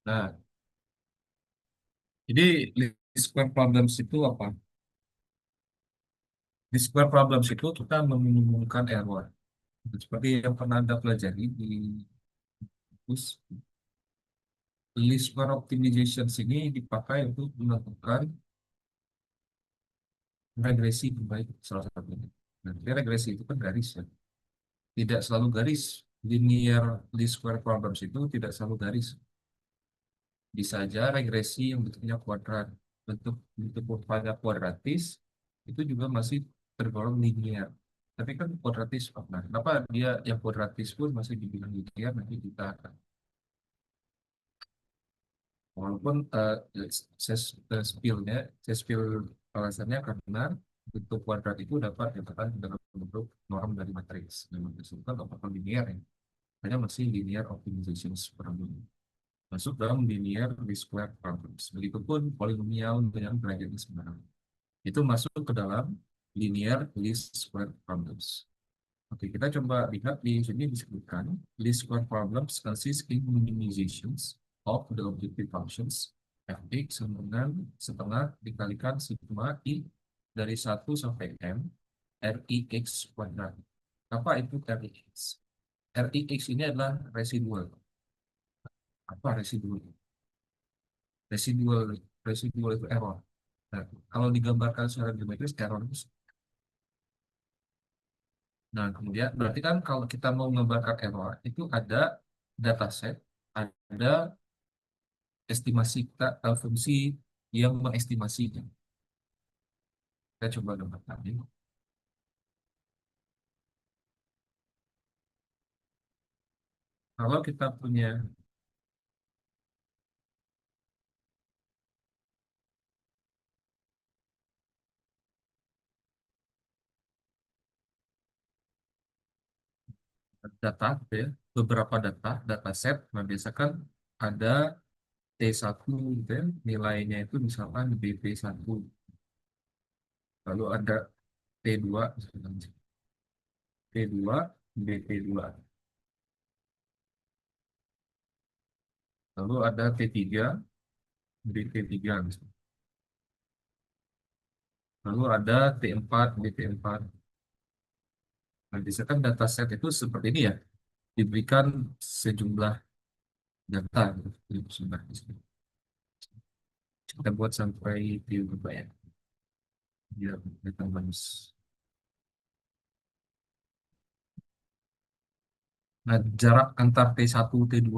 Nah, jadi least square problems itu apa? Least square problems itu kita meminimumkan error. Seperti yang pernah Anda pelajari di kampus, least square optimization ini dipakai untuk menentukan regresi terbaik salah satunya. Nah, jadi regresi itu kan garis ya. Tidak selalu garis. Linear least square problems itu tidak selalu garis. Bisa aja regresi yang bentuknya kuadrat. Bentuk bentuk pada kuadratis itu juga masih tergolong linear. Tapi kan kuadratis, nah, kenapa dia yang kuadratis pun masih dibilang linear, nanti kita akan. Walaupun saya spill alasannya karena bentuk kuadrat itu dapat dikatakan dalam bentuk norm dari matriks. Dan matriks itu kan dapat linear ya. Hanya masih linear optimization problem. Masuk dalam linear least square problems. Begitupun polinomial dengan derajatnya sembarang. Itu masuk ke dalam linear least square problems. Oke, kita coba lihat di sini disebutkan least square problems consist in minimizations of the objective functions fx sama dengan setengah dikalikan sigma i dari 1 sampai m rix kuadrat. Apa itu rix? Rix ini adalah residual. Apa residual? Residual residual itu error. Nah, kalau digambarkan secara geometris error itu. Nah, kemudian berarti kan kalau kita mau menggambarkan error itu ada dataset, ada estimasi kita, fungsi yang mengestimasinya. Kita coba gambarkan ini. Kalau kita punya data, gitu ya, beberapa dataset, nah biasakan ada T1 gitu ya, nilainya itu misalkan BP1, lalu ada T2, misalkan T2, BP2, lalu ada T3, BP3, misalkan. Lalu ada T4, BP4. Nah, misalkan dataset itu seperti ini ya, diberikan sejumlah data gitu, sebentar. Kita buat sampai di berapa ya, biar kelihatan bagus. Nah, jarak antar T1, T2,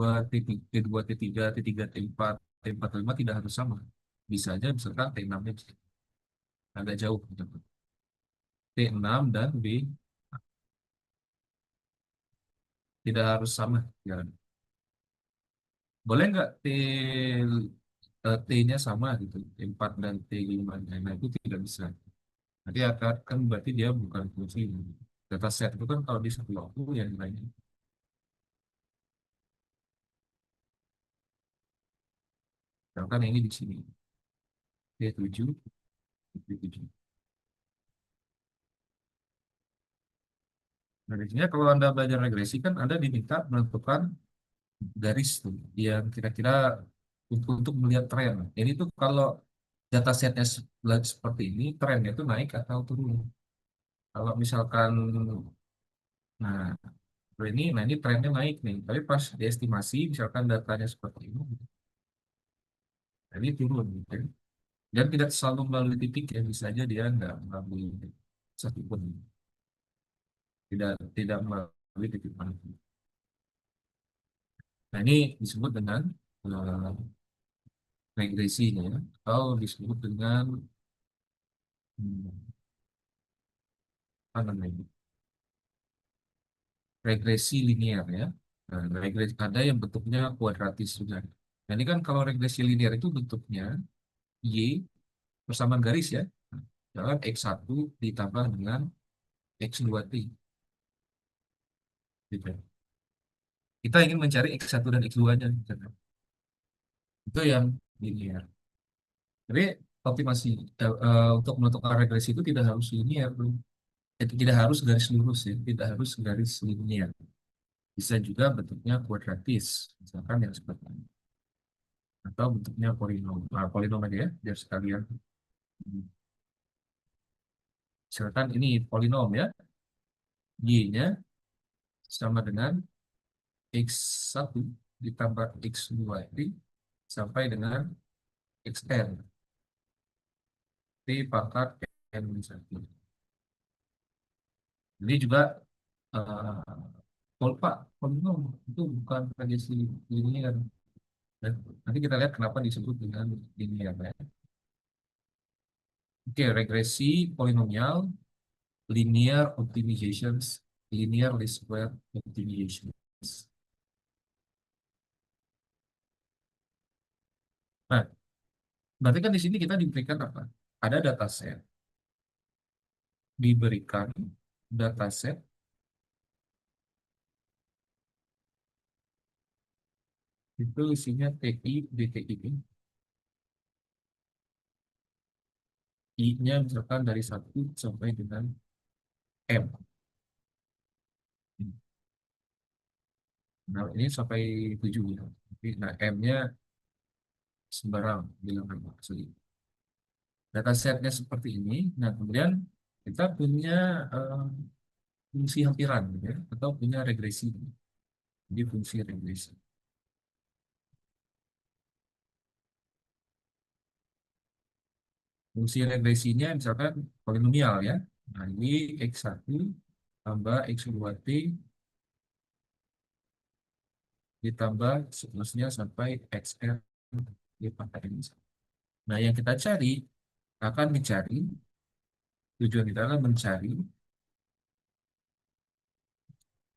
T2, T3, T3, T4, T4, T5 tidak harus sama. Bisa aja misalkan T6-nya agak jauh gitu. T6 dan B tidak harus sama. Ya. Boleh nggak T-nya sama gitu, T4 dan T5. Nah, itu tidak bisa. Nanti akan kan berarti dia bukan fungsi. Data set itu kan kalau di satu waktu yang lainnya. Misalkan ini di sini. T7, T7. Nah, biasanya kalau Anda belajar regresi kan Anda diminta menentukan garis tuh yang kira-kira untuk melihat tren. Ini tuh kalau datasetnya seperti ini, trennya itu naik atau turun. Kalau misalkan, nah nah ini trennya naik nih, tapi pas diestimasi misalkan datanya seperti ini, nah, ini turun gitu. Dan tidak selalu melalui titik ya, bisa aja dia nggak melalui satu pun, tidak tidak melalui titik mana. Nah ini disebut dengan eh, regresinya ya, atau disebut dengan hmm, apa namanya, regresi linear ya. Nah, regresi ada yang bentuknya kuadratis juga. Nah, ini kan kalau regresi linear itu bentuknya y persamaan garis ya. Jalan x1 ditambah dengan x2t. Gitu. Kita ingin mencari x1 dan x2-nya. Gitu. Itu yang linear. Jadi optimasi untuk menentukan regresi itu tidak harus linear, bro. Tidak harus garis lurus ya, tidak harus garis linear. Bisa juga bentuknya kuadratis, misalkan yang seperti ini. atau bentuknya polinom. Nah, polinom aja ya, biar sekalian. Misalkan ini polinom ya, y-nya sama dengan x1 ditambah x2 t sampai dengan xn t pangkat n-1. Ini juga eh, Pak, polinom itu bukan regresi linear. Dan nanti kita lihat kenapa disebut dengan linear ya. Oke, regresi polinomial, linear optimizations, linear least square optimizations. Nah, berarti kan di sini kita diberikan apa? Ada dataset, diberikan dataset itu isinya TI, DTI, I-nya misalkan dari 1 sampai dengan M. Nah, ini sampai 7 ya. Nah, M-nya sembarang bilangan asli. Datasetnya seperti ini. Nah, kemudian kita punya eh, fungsi hampiran gitu ya, atau punya regresi. Jadi fungsi regresi. Fungsi regresinya misalkan polinomial ya. Nah, ini X1 tambah X2T ditambah seterusnya sampai XN dipangkat ini. Nah, yang kita cari akan mencari, tujuan kita adalah mencari,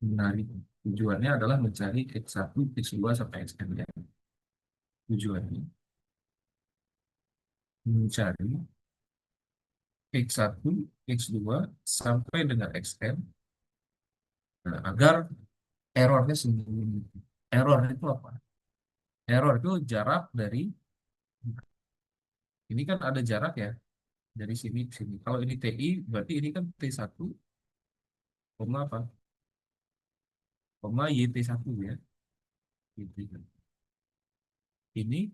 menarik. Tujuannya adalah mencari X1, X2 sampai XN ya. Tujuannya mencari X1, X2 sampai dengan XN, nah, agar errornya sembunyi. Error itu apa? Error itu jarak dari, ini kan ada jarak ya, dari sini ke sini. Kalau ini TI, berarti ini kan T1, koma apa? Koma YT1 ya. Gitu. Ini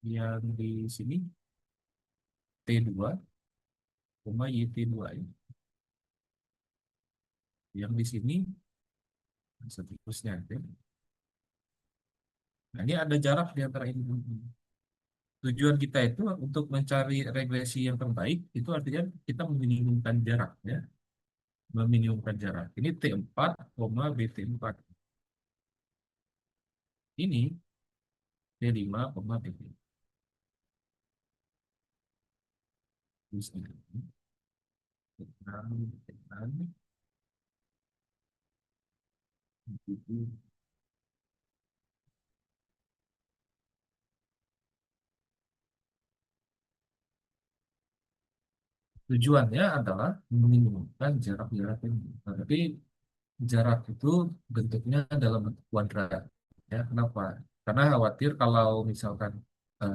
yang di sini T2, koma YT2 ya. Yang di sini seterusnya ya. Nah, ini ada jarak di antara ini. Tujuan kita itu untuk mencari regresi yang terbaik, itu artinya kita meminimumkan jarak ya. Meminimumkan jarak. Ini T4, BT4. Ini T5, BT. Terus ini, T6, T6, T7. Tujuannya adalah meminimumkan jarak-jarak ini. Nah, tapi jarak itu bentuknya dalam bentuk kuadrat. Ya, kenapa? Karena khawatir kalau misalkan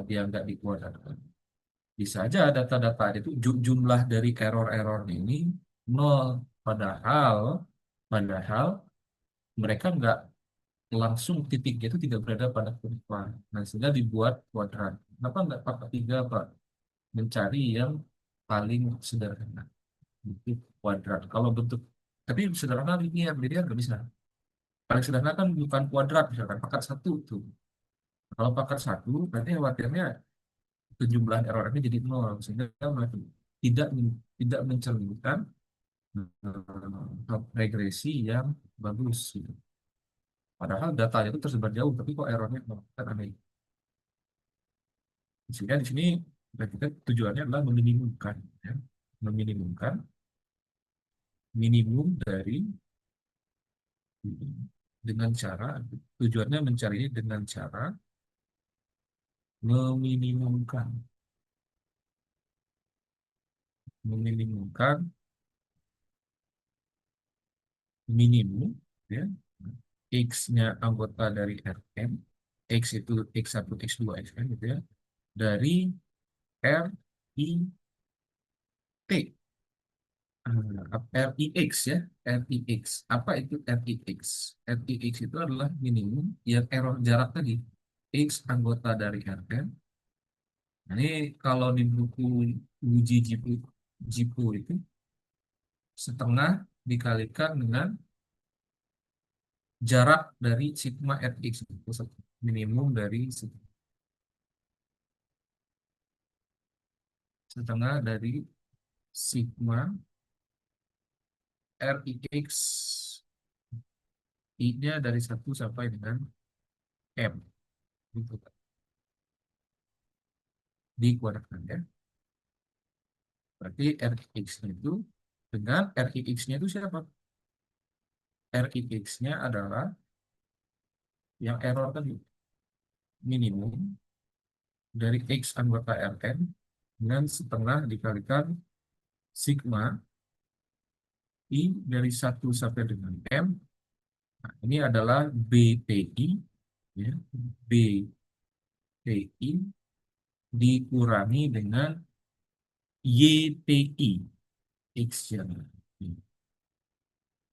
dia nggak dikuadratkan. Bisa aja data-data itu jumlah dari error-error ini nol. Padahal, padahal mereka nggak langsung titiknya itu tidak berada pada kurva. Nah, sehingga dibuat kuadrat. Kenapa nggak pakai tiga, Pak? Mencari yang paling sederhana. Itu kuadrat. Kalau bentuk, tapi sederhana linear, linear nggak bisa. Paling sederhana kan bukan kuadrat, misalkan pangkat satu tuh. Kalau pangkat satu, berarti khawatirnya penjumlahan errornya jadi nol, sehingga mereka tidak mencerminkan regresi yang bagus gitu. Padahal datanya itu tersebar jauh, tapi kok errornya nol, kan aneh. Sehingga di sini kita tujuannya adalah meminimumkan, ya. Meminimumkan minimum dari, dengan cara, tujuannya mencari ini dengan cara meminimumkan meminimumkan minimum ya, X-nya anggota dari Rn, X itu X1, X2, Xn gitu ya, dari R, I, T. RIX ya, RIX. Apa itu RIX? RIX itu adalah minimum yang error jarak tadi. X anggota dari Rn. Nah, ini kalau di buku uji JIPU, JIPU itu setengah dikalikan dengan jarak dari sigma RX itu minimum dari setengah dari sigma RIX I-nya dari 1 sampai dengan M gitu kan. Dikuadratkan ya. Berarti RIX-nya itu dengan RIX-nya itu siapa? RIX-nya adalah yang error tadi minimum dari X anggota Rn dengan setengah dikalikan sigma I dari 1 sampai dengan M. Nah, ini adalah BTI ya. BTI dikurangi dengan YTI X-nya.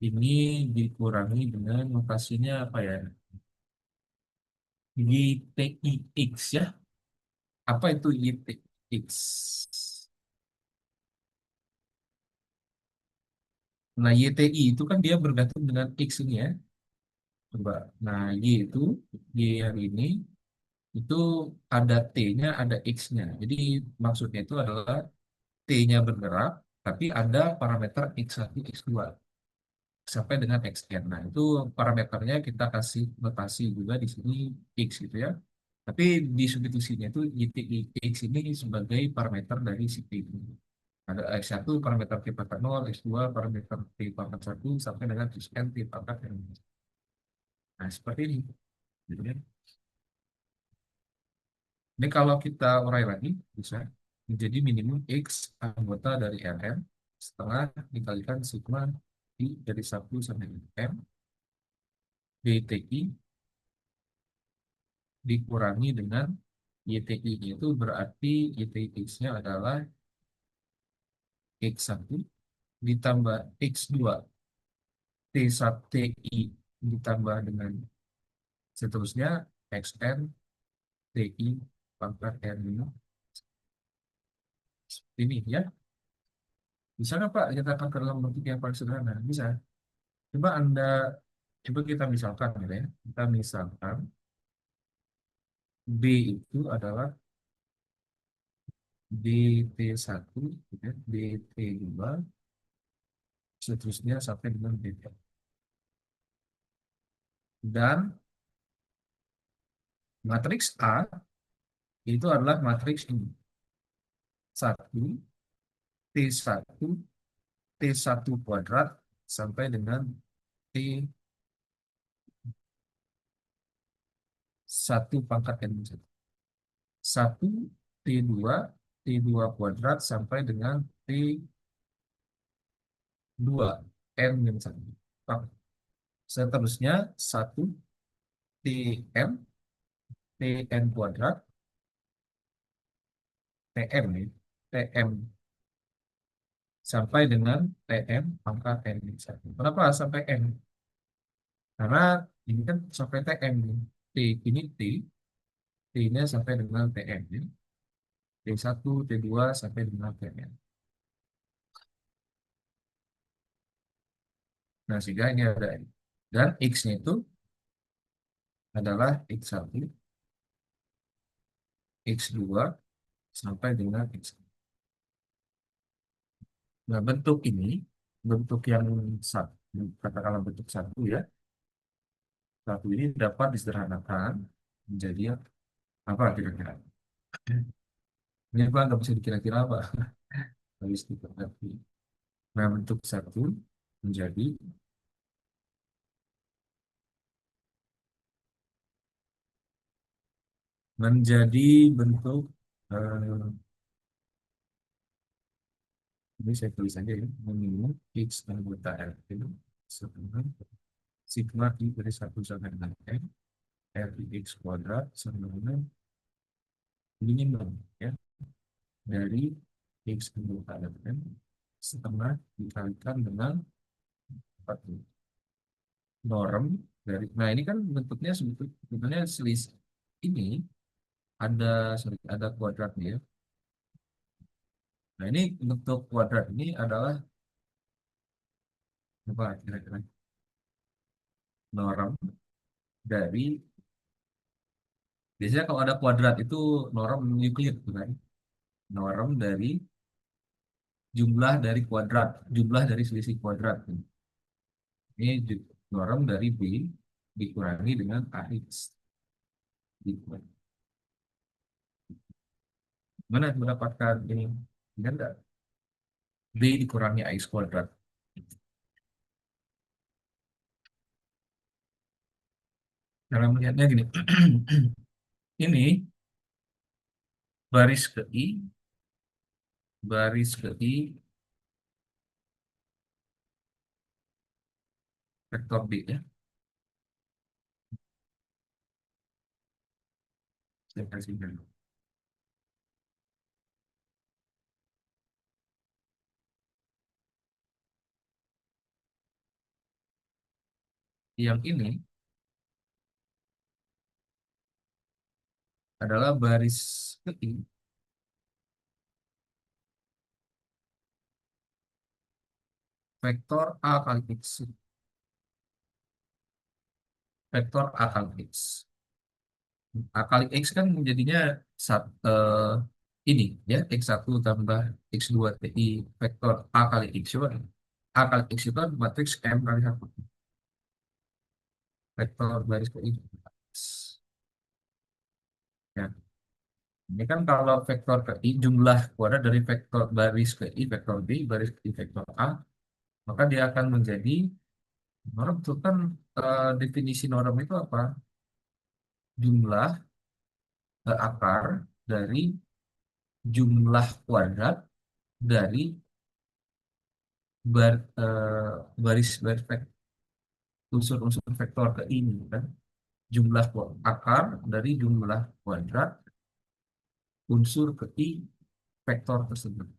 Ini dikurangi dengan notasinya apa ya? YTIX ya. Apa itu YTX? Nah, YTI itu kan dia bergantung dengan X ini ya. Coba. Nah, Y itu, Y yang ini, itu ada T-nya, ada X-nya. Jadi maksudnya itu adalah T-nya bergerak, tapi ada parameter X1, X2, sampai dengan Xn. Nah, itu parameternya kita kasih notasi juga di sini X gitu ya. Tapi di substitusinya itu YTI X ini sebagai parameter dari si T itu. Ada X1 parameter T pangkat 0, X2 parameter T pangkat 1, sampai dengan Xn T pangkat N. Nah, seperti ini. Gitu kan. Ini kalau kita urai lagi, bisa menjadi minimum X anggota dari Rn setengah dikalikan sigma I dari 1 sampai dengan M DTI dikurangi dengan YTI itu berarti YTX-nya adalah X1 ditambah X2 T1 TI ditambah dengan seterusnya XN TI pangkat N ini ya. Bisa nggak Pak kita akan ke dalam bentuk yang paling sederhana? Bisa. Coba Anda, coba kita misalkan gitu ya. Kita misalkan B itu adalah DT1, gitu ya, DT2, seterusnya sampai dengan DT. Dan matriks A itu adalah matriks ini. 1, T1, T1 kuadrat sampai dengan T1 pangkat N. 1, T2, T2 kuadrat sampai dengan T2, N-1. Seterusnya 1, TM, TN kuadrat, TM ya, TM sampai dengan TM pangkat N-1. Kenapa sampai N? Karena ini kan sampai TM. T ini T, T-nya sampai dengan TM. Ya. T1, T2 sampai dengan TM. Nah, sehingga ini ada N. Dan X-nya itu adalah X1, X2 sampai dengan X. Nah, bentuk ini, bentuk yang satu, katakanlah bentuk satu ya, satu ini dapat disederhanakan menjadi apa kira-kira? Ini apa nggak bisa dikira-kira apa? Habis diperhati. Nah, bentuk satu menjadi bentuk ini saya tulis saja ya, minimum X anggota R itu setengah sigma I dari 1 sampai dengan N R X kuadrat sama dengan minimum ya dari X anggota R N setengah dikalikan dengan 40. Norm dari, nah ini kan bentuknya sebetulnya selisih ini ada, sorry, ada kuadratnya ya. Nah ini bentuk kuadrat ini adalah apa kira-kira? Norm dari, biasanya kalau ada kuadrat itu norm Euclid gitu kan. Norm dari jumlah dari kuadrat, jumlah dari selisih kuadrat. Ini norm dari B dikurangi dengan AX. Gitu. Mana mendapatkan ini? Ingat nggak? B dikurangi AX kuadrat. Cara melihatnya gini. Ini baris ke I, baris ke I, vektor B ya. Saya kasih dulu. Yang ini adalah baris ke I, vektor A kali X. Vektor A kali X. A kali X kan menjadinya ini ya, X1 tambah X2 TI vektor A kali X. Coba. A kali X itu kan matriks M kali 1. Vektor baris ke I. Ya. Ini kan kalau vektor ke I, jumlah kuadrat dari vektor baris ke I, vektor B, baris ke I, vektor A, maka dia akan menjadi norm. Itu kan definisi norm itu apa? Jumlah akar dari jumlah kuadrat dari baris baris unsur-unsur vektor ke ini kan. Jumlah akar dari jumlah kuadrat unsur ke I vektor tersebut.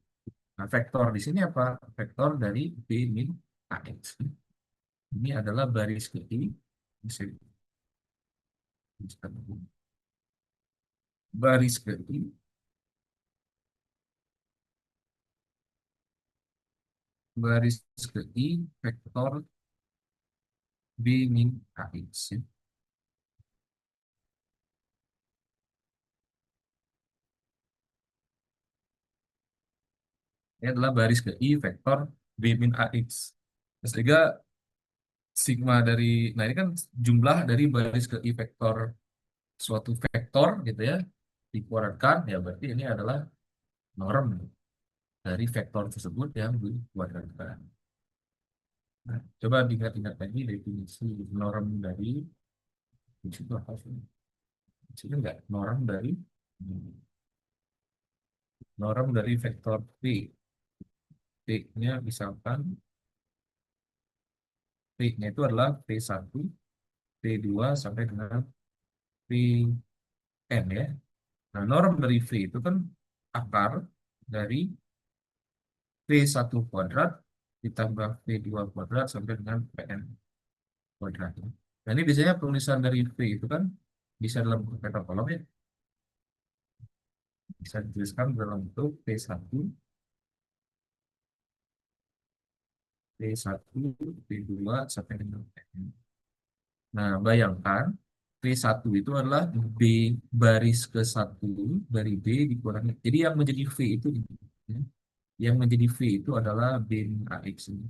Nah, vektor di sini apa? Vektor dari B min AX. Ini adalah baris ke I. Baris ke I, baris ke I, vektor B min AX. Ini adalah baris ke I, vektor B min AX. Sehingga sigma dari, nah ini kan jumlah dari baris ke I vektor suatu vektor gitu ya, dikuadratkan, ya berarti ini adalah norm dari vektor tersebut yang dikuadratkan. Nah, coba diingat-ingat lagi definisi norm dari, di situ apa sih? Di situ enggak, norm dari vektor P. P-nya misalkan, P-nya itu adalah P1, P2 sampai dengan Pn ya. Nah, norm dari V itu kan akar dari V1 kuadrat ditambah V2 kuadrat sampai dengan Pn kuadrat. Nah, ini biasanya penulisan dari V itu kan bisa dalam bentuk vektor kolom ya. Bisa dituliskan dalam bentuk P1, P1, P2 sampai dengan Pn. Nah, bayangkan V1 itu adalah B baris ke satu dari B dikurangi. Jadi yang menjadi V itu ya, yang menjadi V itu adalah B min AX ini.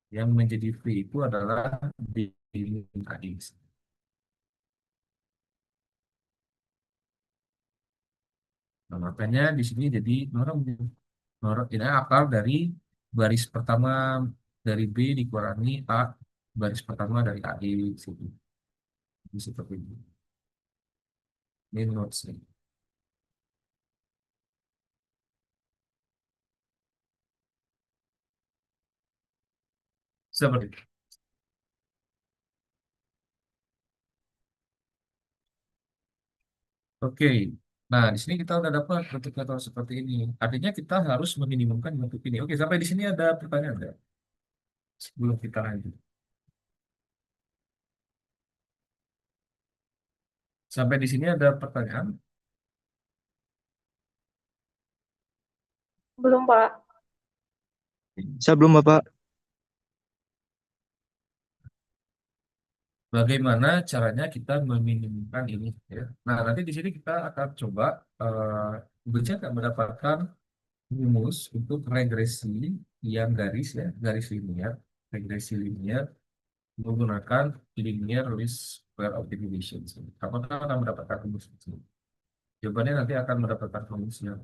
Yang menjadi V itu adalah B min AX. Nah, makanya di sini jadi norm. Norm ini akar dari baris pertama dari B dikurangi A baris pertama dari AX itu. Jadi seperti ini. Ini notes nih. Seperti itu. Oke. Nah, di sini kita udah dapat bentuk metode seperti ini. Artinya kita harus meminimumkan bentuk ini. Oke, sampai di sini ada pertanyaan nggak? Sebelum kita lanjut. Sampai di sini ada pertanyaan. Belum, Pak. Saya belum, Bapak. Bagaimana caranya kita meminimumkan ini? Ya. Nah, nanti di sini kita akan coba bisa nggak mendapatkan rumus untuk regresi yang garis ya, garis linear, regresi linear menggunakan linear least square optimization. Apakah akan mendapatkan rumus itu? Jawabannya nanti akan mendapatkan rumus yang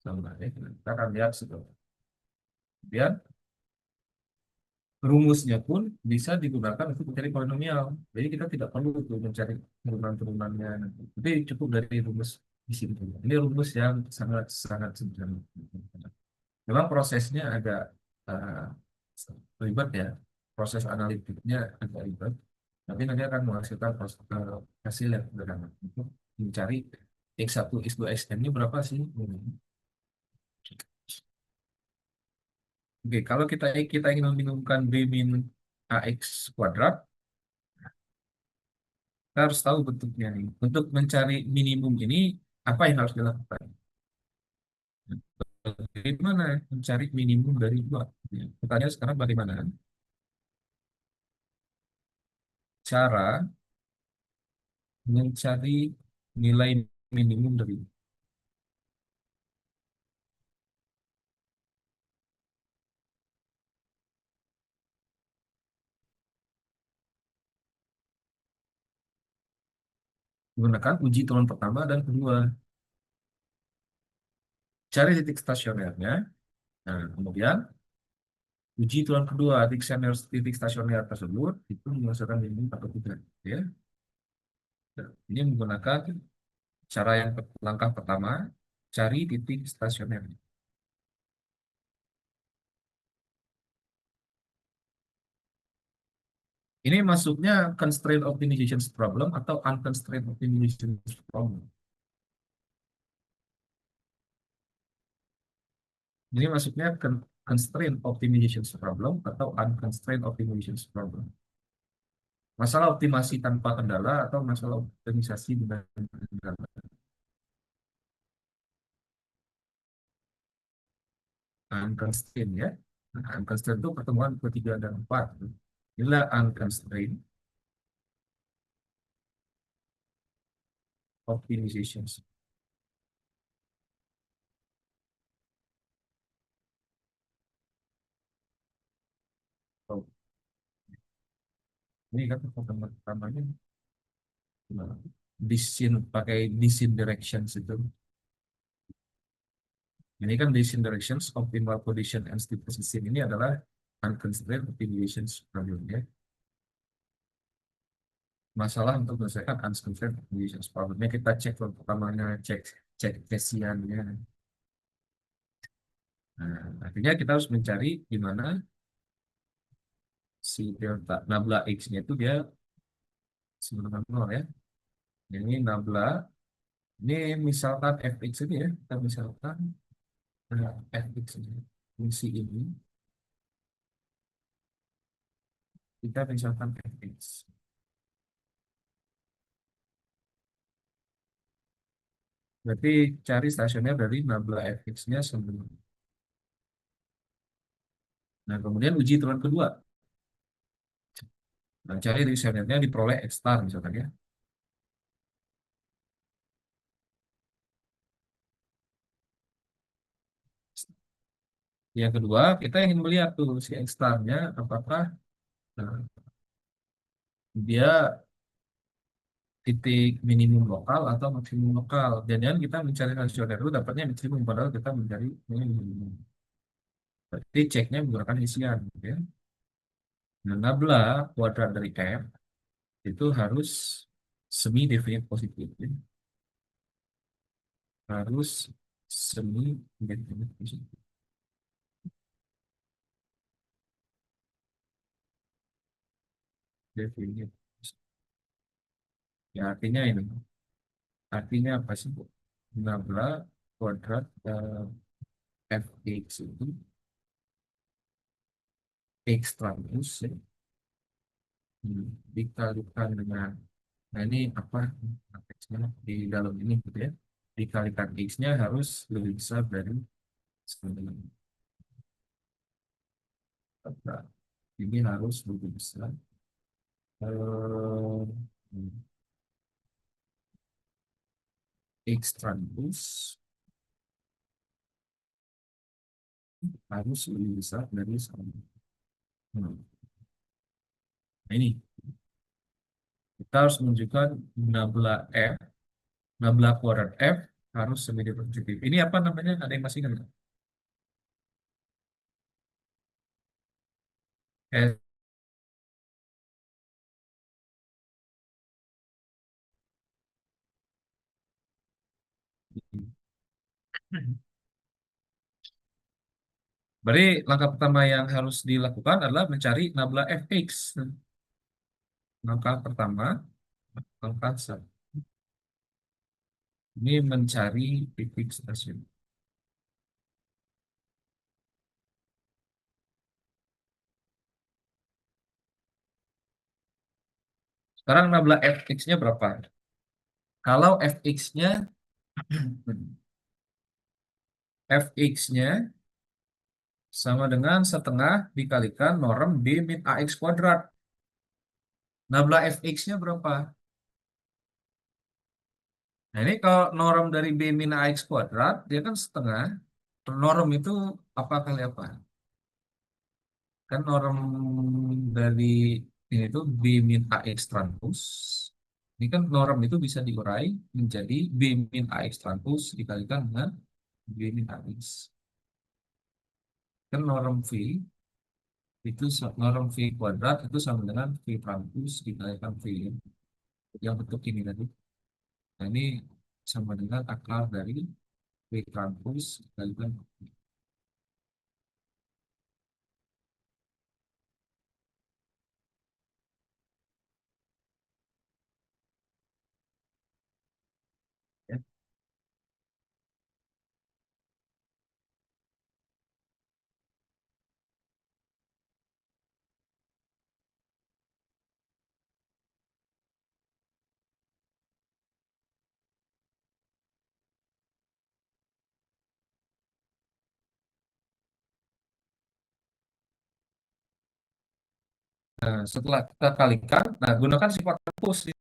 sama. Ya. Kita akan lihat setelah. Kemudian rumusnya pun bisa digunakan untuk mencari polinomial. Jadi kita tidak perlu untuk mencari turunan-turunannya. Tapi cukup dari rumus di sini. Ini rumus yang sangat sangat sederhana. Memang prosesnya agak uh, ribet ya. Proses analitiknya agak ribet. Tapi nanti akan menghasilkan hasil yang sederhana untuk mencari X1, X2, Xn ini berapa sih? Oke, kalau kita ingin meminumkan B min AX kuadrat, kita harus tahu bentuknya nih. Untuk mencari minimum ini, apa yang harus dilakukan? Bagaimana mencari minimum dari dua? Ya, pertanyaan sekarang bagaimana cara mencari nilai minimum dari menggunakan uji turun pertama dan kedua. Cari titik stasionernya. Nah, kemudian uji turun kedua titik stasioner tersebut itu menghasilkan minimum atau tidak. Ya. Nah, ini menggunakan cara yang langkah pertama, cari titik stasioner. Ini masuknya constraint optimization problem atau unconstrained optimization problem. Ini masuknya constraint optimization problem atau unconstrained optimization problem. Masalah optimasi tanpa kendala atau masalah optimisasi dengan kendala. Unconstrained ya. Nah, unconstrained itu pertemuan ketiga dan empat. Inilah unconstrained optimization. Oh, ini kan pertemuan pertamanya pakai disin directions itu. Ini kan disin directions optimal position and state position ini adalah unconstrained optimization problem ya. Masalah untuk menyelesaikan unconstrained optimization problemnya kita cek pertamanya cek cek kesiannya. Nah, artinya kita harus mencari di mana si delta nabla x-nya itu dia sama dengan nol ya. Ini nabla ini misalkan fx ini ya kita misalkan fx ini fungsi ini kita misalkan fx. Berarti cari stasioner dari nabla fx-nya sebelum. Nah, kemudian uji turun kedua. Nah, cari stasionernya diperoleh X star misalkan ya. Yang kedua, kita ingin melihat tuh si X star-nya apakah nah, dia titik minimum lokal atau maksimum lokal. Jangan kita mencari stasioner itu dapatnya maksimum padahal kita mencari minimum. Berarti ceknya menggunakan isian. Ya. Nah, nabla kuadrat dari F itu harus semi definite positif. Ya. Harus semi definite positif. Definite. Ya, artinya ini. Artinya apa sih? nabla kuadrat fx itu x transpose ya, dikalikan dengan, nah ini apa, X-nya di dalam ini gitu ya, dikalikan x-nya harus lebih besar dari 9. Nah, ini harus lebih besar. eh, X transpose harus lebih besar dari 1. Nah, ini kita harus menunjukkan nabla F, nabla kuadrat F harus lebih positif. Ini apa namanya? Ada yang masih ingat nggak? S. Berarti langkah pertama yang harus dilakukan adalah mencari nabla Fx. Langkah pertama, langkah satu. Ini mencari titik stasiun. Sekarang nabla Fx-nya berapa? Kalau Fx-nya Fx-nya sama dengan setengah dikalikan norm B min AX kuadrat. Nabla Fx-nya berapa? Nah ini kalau norm dari B min AX kuadrat, dia kan setengah. Norm itu apa kali apa? Kan norm dari ini tuh B min AX transpose. Ini kan norm itu bisa diurai menjadi B min AX transpose dikalikan dengan B min AX. Kan norm V itu norm V kuadrat itu sama dengan V transpose dikalikan V yang bentuk ini tadi. Nah, ini sama dengan akar dari V transpose dikalikan V. Ya. Nah, setelah kita kalikan, nah gunakan sifat transpose.